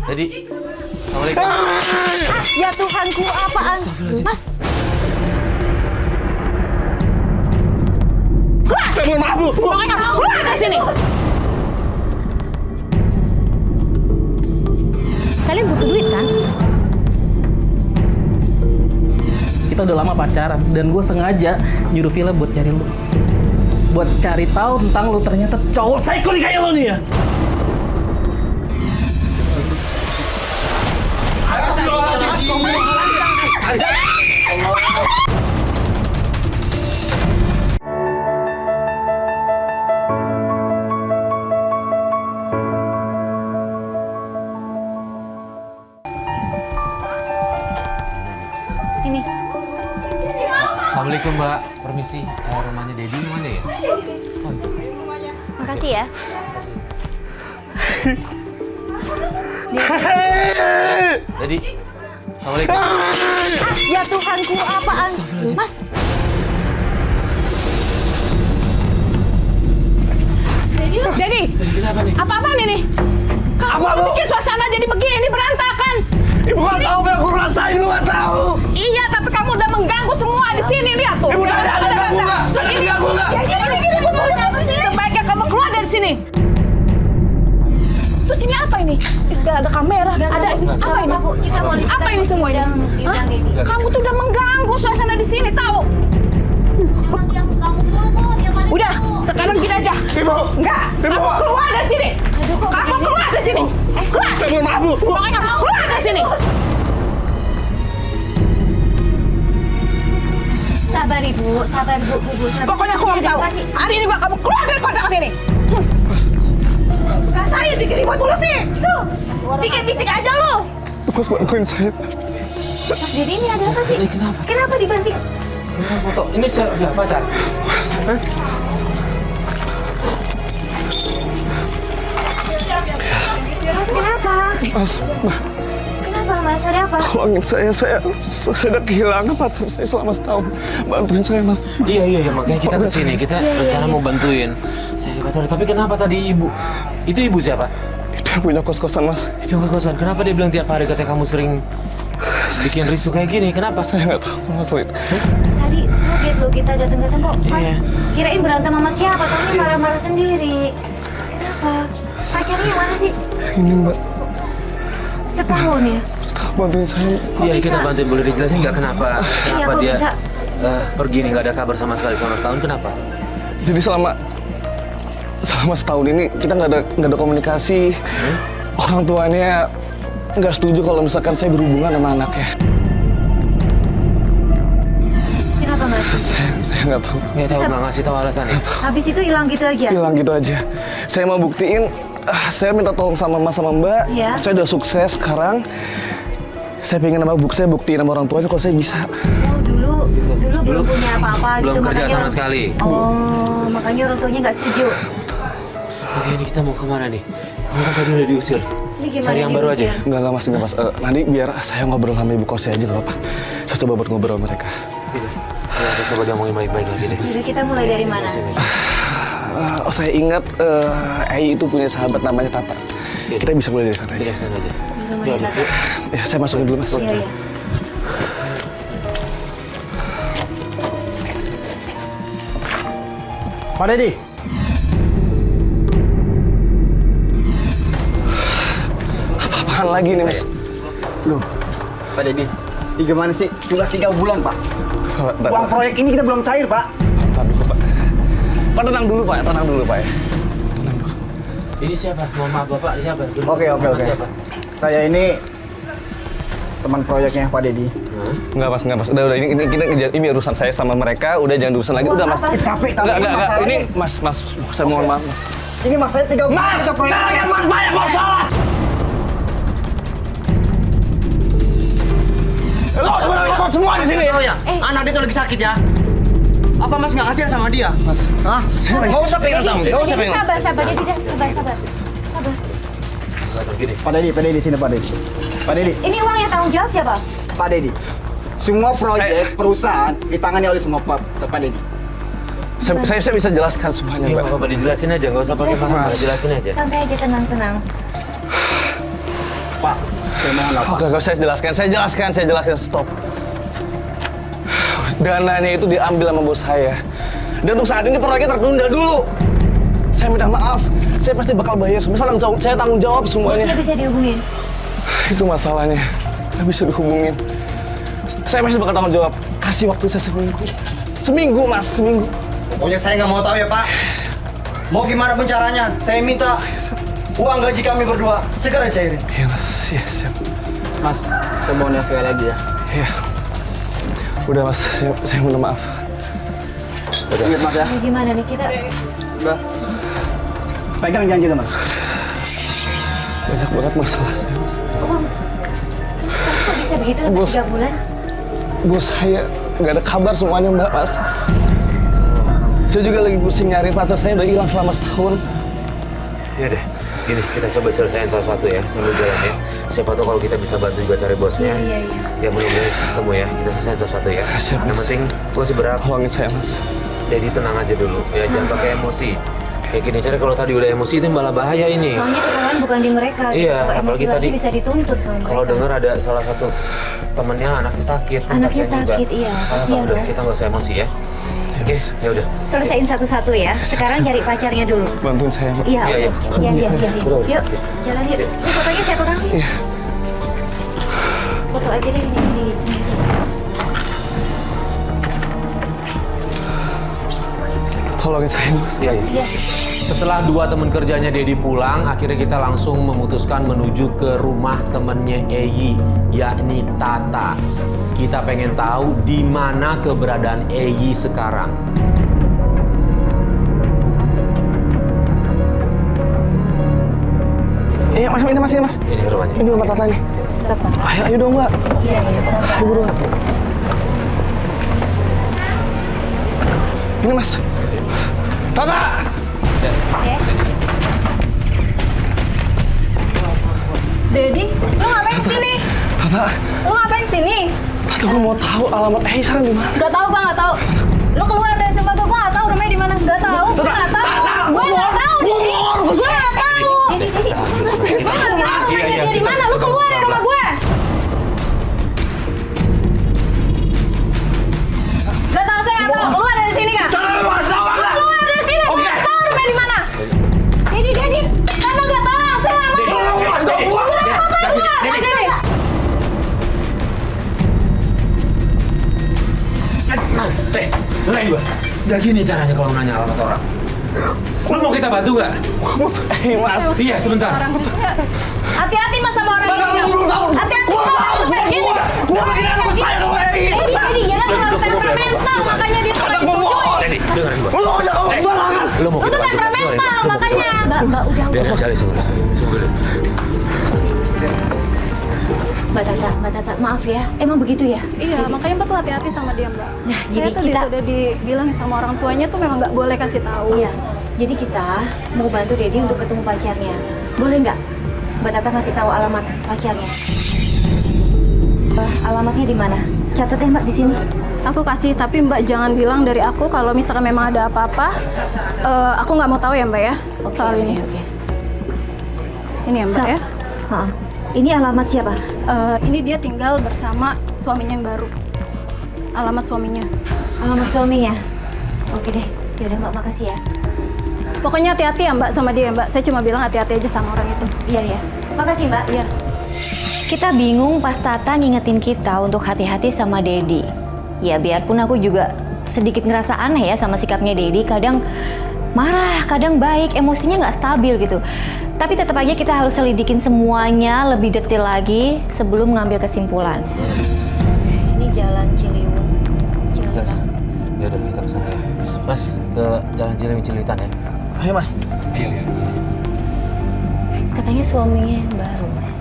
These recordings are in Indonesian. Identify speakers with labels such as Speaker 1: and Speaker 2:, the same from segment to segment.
Speaker 1: Jadi, assalamualaikum.
Speaker 2: Ya Tuhanku, apaan? Mas.
Speaker 3: Saya mohon maaf, Bu.
Speaker 2: Pokoknya kamu keluar dari sini. Kalian butuh duit kan?
Speaker 4: Kita udah lama pacaran dan gue sengaja nyuruh Villa buat cari lu. Buat cari tahu tentang lu ternyata cowok psycho kayak lu nih ya.
Speaker 2: Ini.
Speaker 1: Assalamualaikum, Mbak. Permisi. Rumahnya Dedi mana ya? Oh, itu.
Speaker 2: Makasih ya.
Speaker 1: Dedi. Assalamualaikum.
Speaker 2: Ya Tuhanku, apaan? Mas. Jadi,
Speaker 1: Kenapa nih?
Speaker 2: apa-apaan ini? Kamu
Speaker 3: Apa, Bu?
Speaker 2: bikin suasana jadi begini, berantakan.
Speaker 3: Ibu nggak tahu apa yang aku rasain, Ibu nggak tahu.
Speaker 2: Iya, tapi kamu udah mengganggu semua di sini, lihat tuh.
Speaker 3: Ibu udah ada ganggu nggak?
Speaker 2: Terus
Speaker 3: Ada
Speaker 2: ini,
Speaker 3: ganggu nggak?
Speaker 2: ya gini, Bu. Sebaiknya kamu keluar dari sini. Terus ini apa ini? Segala ada kamera, ada ini. Apa ini? Apa ini semua ini? Hah? Kamu tuh udah mengganggu suasana di sini, tahu? Udah, sekarang gini aja.
Speaker 3: Ibu.
Speaker 2: Enggak,
Speaker 3: Ibu.
Speaker 2: kamu keluar dari sini. Kamu keluar dari sini. Keluar.
Speaker 3: Saya mohon maaf, Bu.
Speaker 2: Pokoknya kamu keluar dari sini.
Speaker 5: Sabar ibu, sabar bu, sabar.
Speaker 2: Pokoknya aku mau tahu. Hari ini juga kamu keluar dari kontrakan ini. Saya bikin ribut mulu sih. Tuh, bikin bisik aja lo.
Speaker 3: Mas bantuin saya.
Speaker 5: Mas Dedi ini ada apa sih?
Speaker 1: Ini kenapa?
Speaker 5: Kenapa dibanting?
Speaker 1: Kenapa foto? Ini saya pacar.
Speaker 5: Mas kenapa?
Speaker 3: Mas,
Speaker 5: Kenapa mas? Ada apa?
Speaker 3: tolongin saya udah kehilangan pacar saya selama setahun. Bantuin saya, Mas.
Speaker 1: Iya, makanya kita kesini. Kita rencana mau bantuin. Saya pacar. Tapi kenapa tadi ibu? Itu ibu siapa?
Speaker 3: Itu yang punya kos-kosan, Mas.
Speaker 1: Itu kosan. Kenapa dia bilang tiap hari katanya kamu sering bikin risu kayak gini? Kenapa?
Speaker 3: Saya nggak tahu, Mas Lid.
Speaker 5: Tadi kaget loh kita datang-datang kok. Mas,
Speaker 1: Iya.
Speaker 5: kirain berantem sama siapa? Tapi marah-marah sendiri. Kenapa? Pacarnya mana sih?
Speaker 3: Ini, Mbak.
Speaker 5: Setahun ya?
Speaker 3: Bantuin saya.
Speaker 1: Iya,
Speaker 5: bisa?
Speaker 1: kita bantuin. Boleh dijelasin nggak kenapa? Kenapa
Speaker 5: kok
Speaker 1: dia
Speaker 5: bisa?
Speaker 1: pergi nih nggak ada kabar sama sekali selama setahun? Kenapa?
Speaker 3: Jadi selama setahun ini kita nggak ada komunikasi. Orang tuanya nggak setuju kalau misalkan saya berhubungan sama anaknya.
Speaker 5: Kenapa mas?
Speaker 3: Saya nggak tahu.
Speaker 1: Nggak tahu, nggak ngasih tahu alasannya.
Speaker 5: Habis itu hilang gitu aja?
Speaker 3: Hilang gitu aja. Saya mau buktiin. Saya minta tolong sama Mas sama Mbak.
Speaker 5: Iya.
Speaker 3: Saya udah sukses sekarang. Saya pengen saya buktiin sama orang tuanya kalau saya bisa.
Speaker 5: Oh dulu belum punya apa-apa
Speaker 1: Belum
Speaker 5: gitu.
Speaker 1: kerja
Speaker 5: makanya
Speaker 1: sama sekali.
Speaker 5: Oh, makanya orang tuanya nggak setuju.
Speaker 1: Oke, ini kita mau kemana nih? Kamu kan tadi udah diusir.
Speaker 5: Ini gimana
Speaker 1: Cari yang baru aja.
Speaker 5: diusir?
Speaker 3: Enggak Mas, enggak Mas. Nanti biar saya ngobrol sama ibu kosnya aja nggak apa-apa. Saya coba buat ngobrol sama mereka.
Speaker 1: Gitu. Ya, kita coba diomongin baik-baik lagi deh.
Speaker 5: Jadi kita mulai dari mana?
Speaker 3: Oh saya ingat Ai itu punya sahabat namanya Tata.
Speaker 1: Iya.
Speaker 3: Kita bisa mulai dari sana
Speaker 1: Kita
Speaker 3: aja.
Speaker 1: kesana aja.
Speaker 5: Rumahnya
Speaker 1: Ya,
Speaker 5: Tata.
Speaker 3: Ya saya masukin dulu Mas.
Speaker 5: Iya, iya.
Speaker 6: Pak Dedi.
Speaker 3: Apaan lagi nih Mas?
Speaker 6: Loh, Pak Dedi. Ini gimana sih? Sudah 3 bulan, Pak. Uang proyek ini kita belum cair, Pak.
Speaker 3: Bentar dulu Pak. Pak tenang dulu Pak, tenang dulu Pak ya.
Speaker 1: Ini siapa? Mohon maaf Bapak, ini siapa? Dulu
Speaker 6: Oke.
Speaker 1: Siapa?
Speaker 6: Saya ini teman proyeknya Pak Dedi.
Speaker 3: Enggak Mas. Udah ini urusan saya sama mereka. Udah jangan urusan lagi. Udah Mas.
Speaker 6: Tapi
Speaker 3: Enggak. Ini Mas. Saya mohon maaf Mas.
Speaker 6: Ini mas saya 3 bulan.
Speaker 3: Mas, jangan Mas banyak masalah. Lo sebenarnya ikut semua di sini.
Speaker 7: Anak dia tuh lagi sakit ya. Apa mas nggak kasihan sama dia? Mas, hah? Nggak usah pengen tahu, nggak usah pengen.
Speaker 5: Sabar, Dedi, sabar.
Speaker 6: Pak Dedi sini Pak Dedi. Pak Dedi,
Speaker 5: Ini uang yang tanggung jawab siapa?
Speaker 6: Pak Dedi. Semua proyek perusahaan ditangani oleh semua Pak Dedi.
Speaker 3: Saya bisa jelaskan semuanya,
Speaker 1: Iya,
Speaker 3: Mbak.
Speaker 1: Bapak dijelasin aja, nggak usah pakai
Speaker 5: Jelasin,
Speaker 1: paham,
Speaker 3: Mas.
Speaker 1: jelasin aja.
Speaker 5: Santai aja, tenang.
Speaker 6: Pak, saya mohon lah, Pak.
Speaker 3: Oke, saya jelaskan, stop. Dananya itu diambil sama bos saya. Dan untuk saat ini proyeknya tertunda dulu. Saya minta maaf, saya pasti bakal bayar. Saya tanggung jawab semuanya.
Speaker 5: Bosnya bisa dihubungin.
Speaker 3: Itu masalahnya, nggak bisa dihubungin. Saya pasti bakal tanggung jawab. Kasih waktu saya seminggu. Seminggu, Mas, seminggu.
Speaker 6: Pokoknya saya nggak mau tahu ya, Pak. Mau gimana pun caranya, saya minta uang gaji kami berdua segera cairin.
Speaker 3: Iya, Mas. Iya, siap.
Speaker 6: Mas, saya mohon ya sekali lagi ya.
Speaker 3: Iya. Udah, Mas. Saya minta maaf.
Speaker 6: Ingat, Mas ya.
Speaker 5: Ini gimana nih kita?
Speaker 6: Udah. Pegang janji lo, Mas.
Speaker 3: Banyak banget masalah saya, Mas.
Speaker 5: Kok bisa begitu sampai
Speaker 3: Bos.
Speaker 5: 3 bulan?
Speaker 3: Bos saya nggak ada kabar semuanya, Mbak, Mas. Saya juga lagi pusing nyari pacar saya udah hilang selama setahun.
Speaker 1: Ya deh, gini kita coba selesaiin satu-satu ya sambil jalan ya. Siapa tahu kalau kita bisa bantu juga cari bosnya.
Speaker 5: Iya.
Speaker 1: Ya mudah-mudahan bisa ketemu ya. Kita selesaiin satu-satu ya.
Speaker 3: Siap,
Speaker 1: Yang
Speaker 3: Mas.
Speaker 1: penting gue sih berharap
Speaker 3: Tolongin saya, Mas.
Speaker 1: Dedi tenang aja dulu. Ya jangan pakai emosi. Kayak gini cara kalau tadi udah emosi itu malah bahaya ini.
Speaker 5: Soalnya kesalahan bukan di mereka.
Speaker 1: Iya,
Speaker 5: Kalau
Speaker 1: apalagi
Speaker 5: emosi lagi
Speaker 1: tadi
Speaker 5: bisa dituntut sama mereka.
Speaker 1: Kalau dengar ada salah satu temennya anaknya sakit. kan
Speaker 5: Anaknya
Speaker 1: kasihan juga.
Speaker 5: sakit, iya. Kasihan,
Speaker 1: Udah,
Speaker 5: Mas.
Speaker 1: kita nggak usah emosi ya. Oke, ya udah.
Speaker 5: Selesaiin satu-satu ya. Sekarang cari pacarnya dulu.
Speaker 3: Bantuin saya, Mbak.
Speaker 5: Iya,
Speaker 1: Iya,
Speaker 5: oke.
Speaker 1: iya.
Speaker 5: Iya.
Speaker 1: Udah.
Speaker 5: Yuk, jalan yuk. Ini fotonya saya pegang.
Speaker 3: Iya.
Speaker 5: Foto aja deh ini di sini.
Speaker 3: Tolongin saya, Mas.
Speaker 1: Iya, iya.
Speaker 5: Iya.
Speaker 1: Setelah 2 teman kerjanya Dedi pulang, akhirnya kita langsung memutuskan menuju ke rumah temennya Eyi, yakni Tata. Kita pengen tahu di mana keberadaan Eyi sekarang.
Speaker 3: Iya, Mas, ini, Mas.
Speaker 1: Ini rumahnya.
Speaker 3: Ini rumah Tata nih.
Speaker 5: Sabar.
Speaker 3: Ayo dong, Mbak.
Speaker 5: Iya, sabar.
Speaker 3: Ayo buruan. Ini, Mas. Tata!
Speaker 5: Oke.
Speaker 2: Dedi, lu ngapain sini?
Speaker 3: Tata,
Speaker 2: Lu ngapain sini?
Speaker 3: Tata, gue mau tahu alamat sekarang di mana.
Speaker 2: Gak tahu, gua gak tahu. Lu keluar dari rumah gua gak tahu rumahnya di mana. Gak tahu, gua gak tahu. Gua gak tahu. Gua gak tahu.
Speaker 5: Jadi.
Speaker 2: Gua gak tahu rumahnya
Speaker 1: Iya,
Speaker 2: dia di mana. Lu keluar dari rumah gue. Gak tahu, saya gak tahu. Keluar dari sini kak. Keluar dari sini. Gak tahu rumahnya di mana. Dedi. Karena gak tahu, saya gak mau.
Speaker 1: Gak gini caranya kalau nanya alamat orang. Lu mau kita bantu nggak?
Speaker 3: Mas.
Speaker 1: Iya, sebentar.
Speaker 2: Hati-hati mas sama orang ini. Hati-hati sama orang kayak gini.
Speaker 3: Gua lagi ada saya sama Eri.
Speaker 2: Dedi, dia kan terlalu temperamental, makanya dia suka dibujukin.
Speaker 1: Dedi, dengerin gua.
Speaker 3: Lu jangan sembarangan.
Speaker 1: Lu mau
Speaker 2: Lu
Speaker 1: kita
Speaker 2: tuh
Speaker 1: bantu?
Speaker 2: temperamental, makanya.
Speaker 5: Mbak udah.
Speaker 1: Biar kali sungguh.
Speaker 5: Mbak Tata, maaf ya. Emang begitu ya?
Speaker 2: Iya, makanya Mbak tuh hati-hati sama dia, Mbak.
Speaker 5: Nah,
Speaker 2: Saya
Speaker 5: jadi
Speaker 2: tuh
Speaker 5: kita-
Speaker 2: sudah dibilang sama orang tuanya tuh memang nggak boleh kasih tahu.
Speaker 5: Iya. Jadi kita mau bantu Dedi untuk ketemu pacarnya. Boleh nggak? Mbak Tata kasih tahu alamat pacarnya. Alamatnya di mana? Catat ya Mbak di sini.
Speaker 2: Aku kasih, tapi Mbak jangan bilang dari aku kalau misalkan memang ada apa-apa. Aku nggak mau tahu ya, Mbak ya, soal ini.
Speaker 5: Oke.
Speaker 2: Ini ya, Mbak ya.
Speaker 5: Ha. Ini alamat siapa?
Speaker 2: Ini dia tinggal bersama suaminya yang baru. Alamat suaminya.
Speaker 5: Alamat suaminya. Oke deh. Yaudah Mbak, makasih ya.
Speaker 2: Pokoknya hati-hati ya Mbak sama dia, Mbak. Saya cuma bilang hati-hati aja sama orang itu.
Speaker 5: Iya ya. Makasih Mbak.
Speaker 2: Iya.
Speaker 5: Kita bingung pas Tata ngingetin kita untuk hati-hati sama Dedi. Ya biarpun aku juga sedikit ngerasa aneh ya sama sikapnya Dedi. Kadang marah, kadang baik, emosinya nggak stabil gitu. Tapi tetap aja kita harus selidikin semuanya lebih detail lagi sebelum mengambil kesimpulan. Ini jalan Ciliwung. Cililitan.
Speaker 1: Ya udah kita kesana ya. Mas, ke jalan Ciliwung-Cililitan ya.
Speaker 3: Ayo, Mas.
Speaker 1: Ayo.
Speaker 5: Katanya suaminya yang baru, Mas.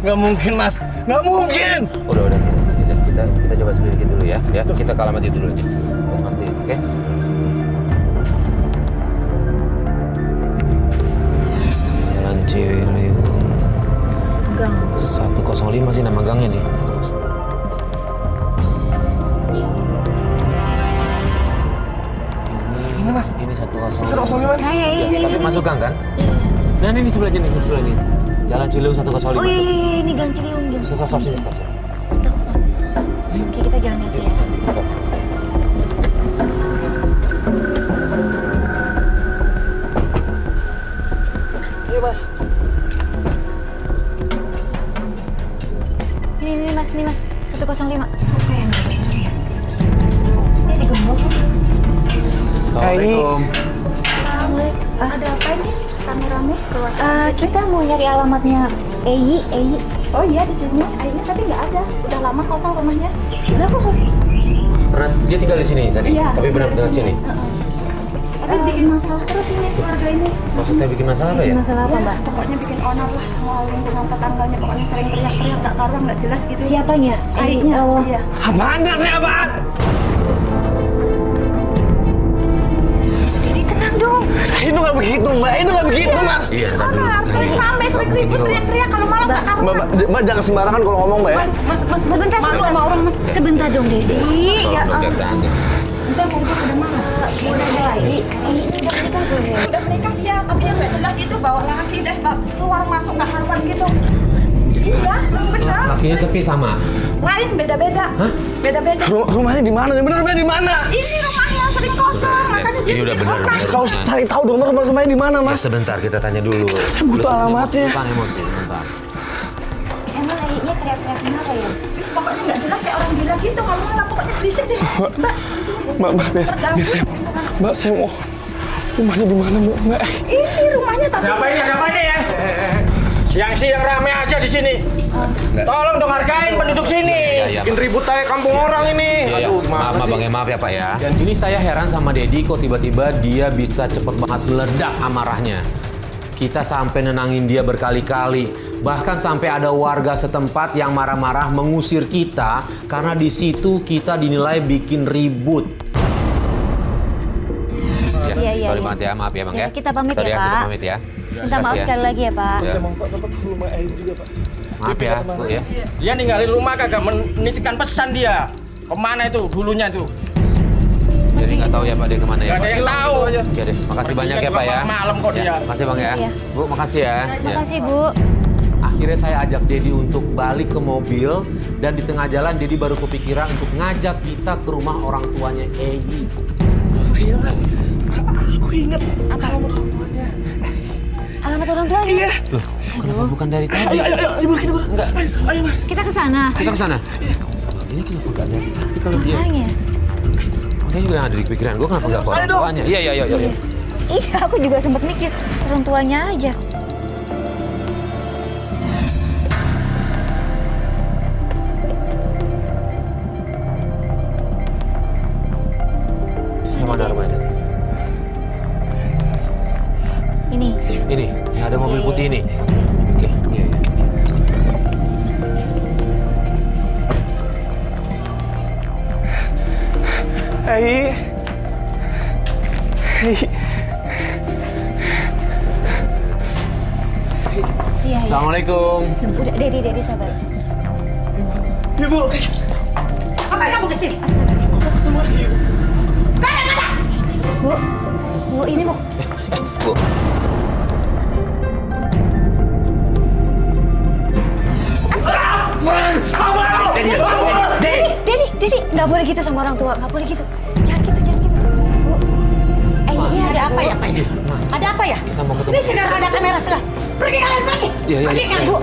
Speaker 3: Nggak mungkin, Mas. Nggak mungkin.
Speaker 1: Udah kita coba selidikin dulu ya. Ya, kita ke alamat itu dulu aja. Buat pasti, oke? Jalan Ciliwung.
Speaker 5: Gang.
Speaker 1: 105 sih nama gangnya nih.
Speaker 3: Ini, Mas.
Speaker 1: Ini 105.
Speaker 3: 105 nih.
Speaker 5: Nah, ya, ini.
Speaker 1: Tapi masuk gang kan?
Speaker 5: Iya.
Speaker 1: Nah, ini di sebelahnya nih, di sebelah ini. Jalan Ciliwung 105.
Speaker 5: Oh iya, ini Gang Ciliwung.
Speaker 1: Stop.
Speaker 5: Stop. Oke, kita jalan lagi ya.
Speaker 1: Stop.
Speaker 3: Iya mas.
Speaker 5: Ini mas, 105. Oke, ini digembok.
Speaker 1: Assalamualaikum.
Speaker 5: Ada apa ini? Rame-rame keluar. Kita mau nyari alamatnya Eyi.
Speaker 2: Oh iya di sini. Akhirnya tapi nggak ada. Udah lama kosong rumahnya.
Speaker 5: Udah kok kos.
Speaker 1: Dia tinggal di sini tadi,
Speaker 2: Iya,
Speaker 1: tapi benar tinggal di sini.
Speaker 2: Tapi bikin masalah terus ini keluarga ini.
Speaker 1: Maksudnya bikin masalah apa ya?
Speaker 5: Masalah apa, Mbak?
Speaker 2: Pokoknya bikin onar lah sama lingkungan tetangganya. Pokoknya sering teriak-teriak tak karuan nggak jelas gitu.
Speaker 5: Siapanya?
Speaker 2: Adiknya.
Speaker 5: Oh.
Speaker 2: Iya.
Speaker 3: Apaan nih apaan?
Speaker 5: Jadi tenang dong.
Speaker 3: Itu nggak begitu mbak, itu nggak begitu mas.
Speaker 1: Iya, ntar dulu.
Speaker 2: Sering rame, sering ribut, teriak-teriak kalau malam tak karuan.
Speaker 3: Mbak jangan sembarangan kalau ngomong mbak ya.
Speaker 5: Sebentar dong, Dedi. Ya
Speaker 1: Biar tante.
Speaker 2: Udah mau ribut udah malam.
Speaker 5: udah lagi. Ini udah menikah belum ya?
Speaker 2: Udah menikah dia, tapi yang nggak jelas gitu bawa laki deh, keluar masuk nggak karuan gitu. Iya, benar.
Speaker 1: Lakinya tapi sama.
Speaker 2: Lain beda-beda. Beda-beda.
Speaker 3: Rumahnya di mana? Bener-bener di mana?
Speaker 2: Ini rumahnya sering kosong, makanya
Speaker 1: Ini udah bener.
Speaker 3: Kau cari tahu dong rumahnya di mana mas?
Speaker 1: Sebentar kita tanya dulu.
Speaker 3: Saya butuh alamatnya.
Speaker 1: Bukan emosi, bentar.
Speaker 5: Emang Eyinya teriak-teriak kenapa ya?
Speaker 2: Terus pokoknya nggak jelas kayak orang gila gitu. Kalau malam pokoknya berisik deh. Mbak, di sini.
Speaker 3: Mbak biar saya, mbak saya mau rumahnya di mana mbak?
Speaker 2: Ini rumahnya tapi.
Speaker 8: Ada apa ini ya? Siang-siang rame aja di sini. Tolong dong hargain penduduk sini.
Speaker 1: Iya.
Speaker 8: Bikin ribut aja kampung orang ini.
Speaker 1: Iya,
Speaker 8: Aduh,
Speaker 1: maaf
Speaker 8: sih?
Speaker 1: Bang, maaf ya Pak ya. Ini saya heran sama Dedi kok tiba-tiba dia bisa cepet banget meledak amarahnya. Kita sampai nenangin dia berkali-kali. Bahkan sampai ada warga setempat yang marah-marah mengusir kita karena di situ kita dinilai bikin ribut.
Speaker 5: Iya.
Speaker 1: Sorry banget ya, maaf ya Bang ya.
Speaker 5: Kita pamit
Speaker 1: Sorry
Speaker 5: ya, Pak.
Speaker 1: Kita pamit ya.
Speaker 5: Minta maaf sekali lagi ya, Pak.
Speaker 1: Ya.
Speaker 3: Saya mau dapat rumah air juga pak.
Speaker 1: Maaf ya, Bu ya.
Speaker 8: Dia ninggalin rumah kagak menitipkan pesan dia. Kemana itu dulunya tuh?
Speaker 1: Jadi nggak tahu ya Pak dia kemana ya
Speaker 8: Gak ada
Speaker 1: Pak.
Speaker 8: yang tahu.
Speaker 1: Oke deh, makasih banyak ya Pak ya.
Speaker 8: Malam kok dia.
Speaker 1: Makasih Bang ya.
Speaker 5: Iya.
Speaker 1: Bu, makasih ya. Ya.
Speaker 5: Makasih, Bu.
Speaker 1: Akhirnya saya ajak Dedi untuk balik ke mobil dan di tengah jalan Dedi baru kepikiran untuk ngajak kita ke rumah orang tuanya Eyi.
Speaker 3: Iya mas, aku ingat.
Speaker 5: Apa? Alamat orang tuanya? Iya.
Speaker 1: Loh, kenapa bukan dari tadi?
Speaker 3: Ayo kita
Speaker 1: Enggak.
Speaker 3: Ayo mas.
Speaker 5: Kita ke sana.
Speaker 1: Kita ke sana. Ini kenapa enggak dari tadi kalau dia?
Speaker 5: Makanya.
Speaker 1: Makanya juga yang ada di pikiran gue kenapa enggak ke orang tuanya? Iya.
Speaker 5: Iya, aku juga sempat mikir orang tuanya aja.
Speaker 1: Yang mana rumahnya?
Speaker 5: Ini.
Speaker 1: Ini, yang ada mobil
Speaker 5: Iya,
Speaker 1: putih
Speaker 5: iya.
Speaker 1: ini.
Speaker 5: Oke.
Speaker 1: Oke, iya.
Speaker 3: Hei.
Speaker 5: Iya.
Speaker 1: Assalamualaikum.
Speaker 5: Udah, Dedi sabar.
Speaker 3: Ibu.
Speaker 2: Apa kamu kesini?
Speaker 5: Astaga.
Speaker 2: Kada.
Speaker 5: Bu, ini Bu.
Speaker 1: Bu.
Speaker 5: Dedi, nggak boleh gitu sama orang tua, nggak boleh gitu. Jangan gitu. Bu, ini ada apa ya?
Speaker 2: Ada apa ya?
Speaker 1: Kita mau ketemu.
Speaker 2: Ini sedang ada kamera sedang. Pergi kalian pergi.
Speaker 1: Iya.
Speaker 2: Pergi kalian.
Speaker 5: Bu,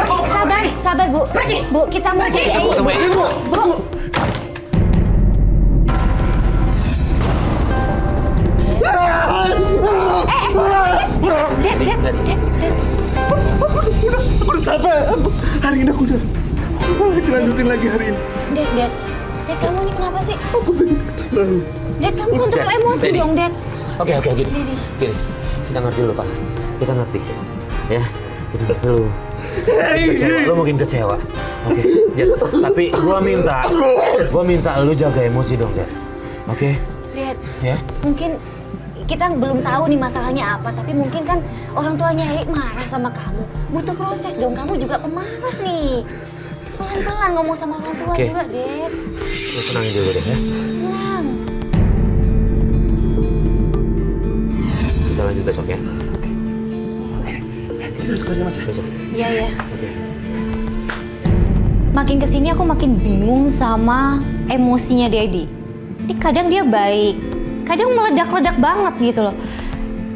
Speaker 5: sabar Bu.
Speaker 2: Pergi.
Speaker 5: Bu, kita mau
Speaker 2: Pergi.
Speaker 5: jadi
Speaker 1: Kita mau ketemu Eyi.
Speaker 5: Bu. Ded.
Speaker 3: Udah capek. Hari ini aku udah dilanjutin lagi hari ini.
Speaker 5: Ded, kamu ini kenapa sih? Ded, kamu kontrol emosi
Speaker 1: Dedi.
Speaker 5: dong, Ded.
Speaker 1: Oke, gini.
Speaker 5: Dedi.
Speaker 1: Gini, kita ngerti lu Pak. Kita ngerti. Ya, kita ngerti lu. Kecewa, lu mungkin kecewa. Oke, Ded. Tapi gua minta lu jaga emosi dong, Ded. Oke?
Speaker 5: Ded,
Speaker 1: Ya.
Speaker 5: mungkin kita belum tahu nih masalahnya apa, tapi mungkin kan orang tuanya Eyi marah sama kamu. Butuh proses dong, kamu juga pemarah nih. Pelan-pelan ngomong sama orang tua
Speaker 1: Oke.
Speaker 5: juga, Ded.
Speaker 1: Lu tenangin dulu deh ya.
Speaker 5: Tenang.
Speaker 1: Kita lanjut besok ya.
Speaker 3: besok aja mas.
Speaker 1: Besok.
Speaker 5: Iya, iya.
Speaker 1: Oke.
Speaker 5: Makin kesini aku makin bingung sama emosinya Dedi. Ini kadang dia baik, kadang meledak-ledak banget gitu loh.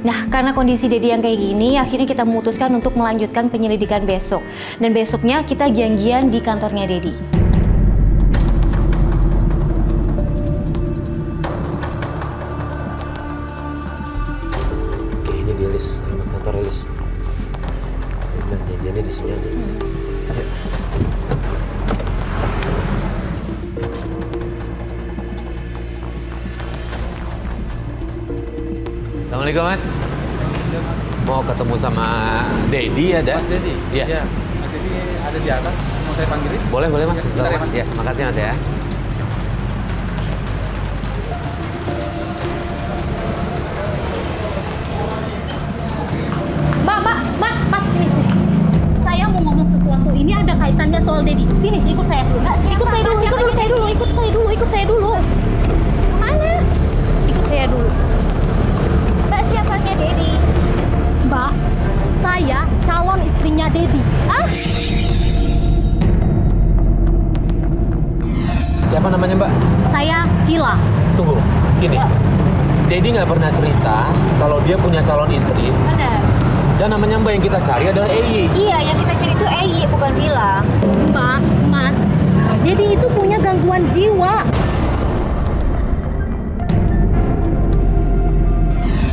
Speaker 5: Nah, karena kondisi Dedi yang kayak gini, akhirnya kita memutuskan untuk melanjutkan penyelidikan besok. Dan besoknya kita janjian di kantornya Dedi.
Speaker 1: Oke, ini di list, alamat kantor list. Bilang janjiannya di sini aja. Ayo. Assalamualaikum Mas. Mau ketemu sama Dedi ada?
Speaker 3: Mas Dedi?
Speaker 1: Iya.
Speaker 3: Ya, Mas Dedi ada di atas, mau saya panggilin?
Speaker 1: Boleh Mas.
Speaker 3: Bentar ya,
Speaker 1: Mas.
Speaker 3: Mas.
Speaker 1: Ya, makasih Mas ya.
Speaker 2: Mas, ini sini. Saya mau ngomong sesuatu. Ini ada kaitannya soal Dedi. Sini, ikut saya. Mbak, ikut saya dulu. Ikut saya dulu.
Speaker 5: Mana?
Speaker 2: Ikut saya dulu.
Speaker 5: Mbak, siapanya Dedi?
Speaker 2: Mbak, saya calon istrinya Dedi.
Speaker 1: Siapa namanya Mbak?
Speaker 2: Saya Vila.
Speaker 1: Tunggu, gini. Dedi nggak pernah cerita kalau dia punya calon istri.
Speaker 5: Benar.
Speaker 1: Dan namanya Mbak yang kita cari adalah Eyi.
Speaker 5: Iya, yang kita cari itu Eyi, bukan Vila.
Speaker 2: Mbak, Mas, Dedi itu punya gangguan jiwa.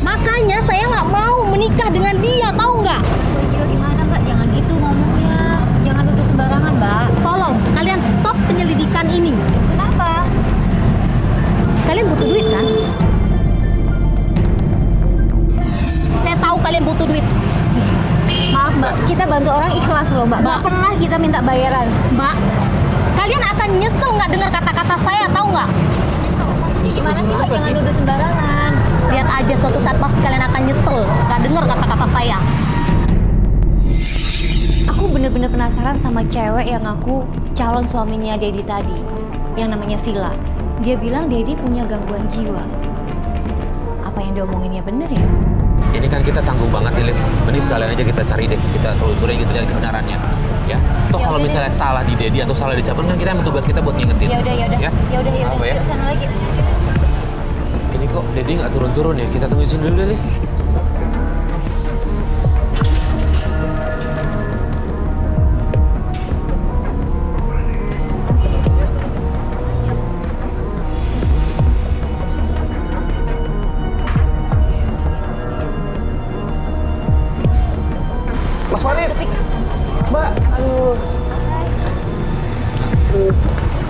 Speaker 2: Makanya saya nggak mau menikah dengan dia, tahu nggak?
Speaker 5: Gangguan jiwa gimana Mbak? Jangan gitu ngomongnya. Jangan duduk sembarangan Mbak.
Speaker 2: Tolong, kalian stop penyelidikan ini.
Speaker 5: Kenapa?
Speaker 2: Kalian butuh duit kan? Saya tahu kalian butuh duit.
Speaker 5: Maaf Mbak, kita bantu orang ikhlas loh Mbak. Nggak pernah kita minta bayaran.
Speaker 2: Mbak, kalian akan nyesel nggak dengar kata-kata saya, tahu nggak?
Speaker 5: Maksudnya gimana sih Mbak?
Speaker 1: apa
Speaker 5: Jangan
Speaker 1: sih?
Speaker 5: duduk sembarangan.
Speaker 2: Lihat aja suatu saat pasti kalian akan nyesel nggak dengar kata-kata saya.
Speaker 5: Aku bener-bener penasaran sama cewek yang ngaku calon suaminya Dedi tadi, yang namanya Vila. Dia bilang Dedi punya gangguan jiwa. Apa yang diomonginnya bener ya?
Speaker 1: Ini kan kita tanggung banget nih, Lis. Mending sekalian aja kita cari deh. Kita telusuri gitu, cari kebenarannya. Ya. Toh
Speaker 5: Ya
Speaker 1: kalau
Speaker 5: udah
Speaker 1: misalnya salah di Dedi atau salah di siapa, kan kita emang tugas kita buat ngingetin.
Speaker 5: Ya udah.
Speaker 1: Ya? Apa ya?
Speaker 5: Yuk sana lagi.
Speaker 1: Ini kok Dedi nggak turun-turun ya? Kita tunggu sini dulu deh, Lis.
Speaker 3: Mas Farid! Mbak, aduh.